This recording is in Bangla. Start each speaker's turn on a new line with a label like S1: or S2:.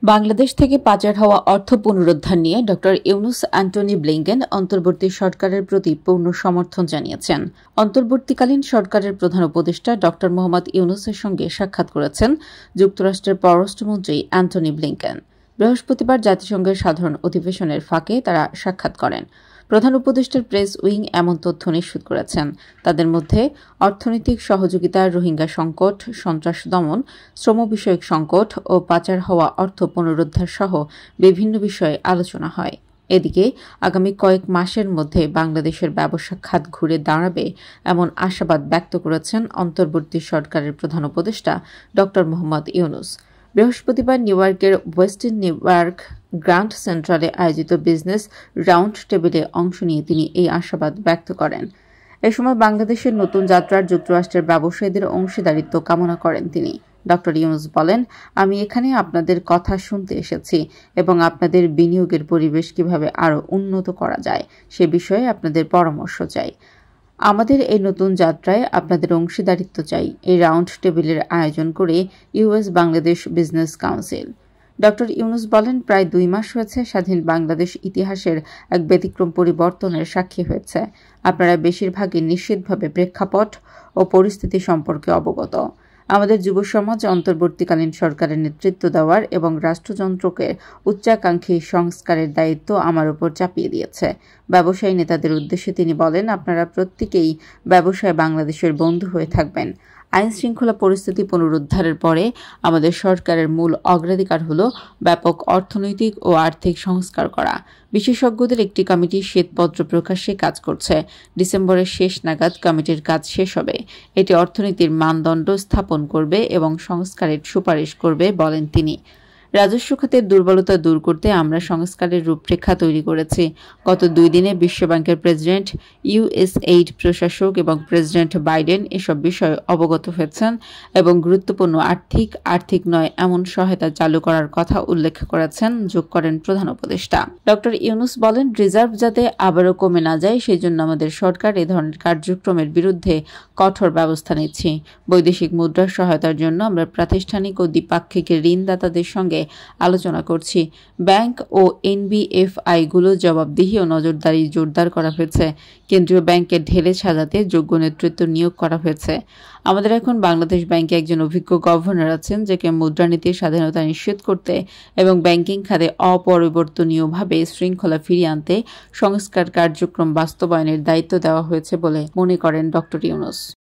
S1: বাংলাদেশ থেকে পাচার হওয়া অর্থ পুনরুদ্ধার নিয়ে ড ইউনুস অ্যান্টনি ব্লিংকেন অন্তর্বর্তী সরকারের প্রতি পূর্ণ সমর্থন জানিয়েছেন। অন্তর্বর্তীকালীন সরকারের প্রধান উপদেষ্টা ড মোহাম্মদ ইউনুসের সঙ্গে সাক্ষাৎ করেছেন যুক্তরাষ্ট্রের পররাষ্ট্রমন্ত্রী অ্যান্টনি ব্লিংকেন। বৃহস্পতিবার জাতিসংঘের সাধারণ অধিবেশনের ফাঁকে তারা সাক্ষাৎ করেন। প্রধান উপদেষ্টার প্রেস উইং এমন তথ্য নিশ্চিত করেছেন। তাদের মধ্যে অর্থনৈতিক সহযোগিতা, রোহিঙ্গা সংকট, সন্ত্রাস দমন, শ্রম বিষয়ক সংকট ও পাচার হওয়া অর্থ পুনরুদ্ধার সহ বিভিন্ন বিষয়ে আলোচনা হয়। এদিকে আগামী কয়েক মাসের মধ্যে বাংলাদেশের ব্যবসা খাত ঘুরে দাঁড়াবে এমন আশাবাদ ব্যক্ত করেছেন অন্তর্বর্তী সরকারের প্রধান উপদেষ্টা ড মোহাম্মদ ইউনুস। বৃহস্পতিবার নিউ ইয়র্কের ওয়েস্টার্ন নিউ ইয়র্ক গ্র্যান্ড সেন্ট্রালে আয়োজিত বিজনেস রাউন্ড টেবিলে অংশ নিয়ে তিনি এই আশাবাদ ব্যক্ত করেন। এ সময় বাংলাদেশের নতুন যাত্রার যুক্তরাষ্ট্রের ব্যবসায়ীদের অংশীদারিত্ব কামনা করেন তিনি। ড ইউনুস বলেন, আমি এখানে আপনাদের কথা শুনতে এসেছি এবং আপনাদের বিনিয়োগের পরিবেশ কিভাবে আরও উন্নত করা যায় সে বিষয়ে আপনাদের পরামর্শ চাই। আমাদের এই নতুন যাত্রায় আপনাদের অংশীদারিত্ব চাই। এই রাউন্ড টেবিলের আয়োজন করে ইউএস বাংলাদেশ বিজনেস কাউন্সিল। ড ইউনুস বলেন, প্রায় 2 মাস হয়েছে স্বাধীন বাংলাদেশ ইতিহাসের এক ব্যতিক্রম পরিবর্তনের সাক্ষী হয়েছে। আপনারা বেশিরভাগই নিশ্চিতভাবে প্রেক্ষাপট ও পরিস্থিতি সম্পর্কে অবগত। আমাদের যুব সমাজ অন্তর্বর্তীকালীন সরকারের নেতৃত্ব দেওয়ার এবং রাষ্ট্রযন্ত্রকে উচ্চাকাঙ্ক্ষী সংস্কারের দায়িত্ব আমার উপর চাপিয়ে দিয়েছে। ব্যবসায়ী নেতাদের উদ্দেশ্যে তিনি বলেন, আপনারা প্রত্যেকেই ব্যবসায় বাংলাদেশের বন্ধু হয়ে থাকবেন। আইন শৃঙ্খলা পরিস্থিতি পুনরুদ্ধারের পরে আমাদের সরকারের মূল অগ্রাধিকার হল ব্যাপক অর্থনৈতিক ও আর্থিক সংস্কার করা। বিশেষজ্ঞদের একটি কমিটি শ্বেতপত্র প্রকাশে কাজ করছে। ডিসেম্বরের শেষ নাগাদ কমিটির কাজ শেষ হবে। এটি অর্থনীতির মানদণ্ড স্থাপন করবে এবং সংস্কারের সুপারিশ করবে বলেন তিনি। রাজস্ব খাতের দুর্বলতা দূর করতে আমরা সংস্কারের রূপরেখা তৈরি করেছি। গত 2 দিনে বিশ্বব্যাংকের প্রেসিডেন্ট, ইউএসএইড প্রশাসক এবং প্রেসিডেন্ট বাইডেন এসব বিষয়ে অবগত হয়েছেন এবং গুরুত্বপূর্ণ আর্থিক নয় এমন সহায়তা চালু করার কথা উল্লেখ করেছেন, যোগ করেন প্রধান উপদেষ্টা। ড ইউনুস বলেন, রিজার্ভ যাতে আবারও কমে না যায় সেজন্য আমাদের সরকার এ ধরনের কার্যক্রমের বিরুদ্ধে কঠোর ব্যবস্থা নিচ্ছে। বৈদেশিক মুদ্রার সহায়তার জন্য আমরা প্রাতিষ্ঠানিক ও দ্বিপাক্ষিক ঋণদাতাদের সঙ্গে আলোচনা করছি। ব্যাংক ও এনবিএফআইগুলো জবাবদিহি ও নজরদারি জোরদার করা হয়েছে। কেন্দ্রীয় ব্যাংকে ঢেলে সাজাতে যোগ্য নেতৃত্ব নিয়োগ করা হয়েছে। আমাদের এখন বাংলাদেশ ব্যাংকে একজন অভিজ্ঞ গভর্নর আছেন, যাকে মুদ্রানীতির স্বাধীনতা নিশ্চিত করতে এবং ব্যাংকিং খাতে অপরিবর্তনীয়ভাবে শৃঙ্খলা ফিরিয়ে আনতে সংস্কার কার্যক্রম বাস্তবায়নের দায়িত্ব দেওয়া হয়েছে বলে মনে করেন ড ইউনুস।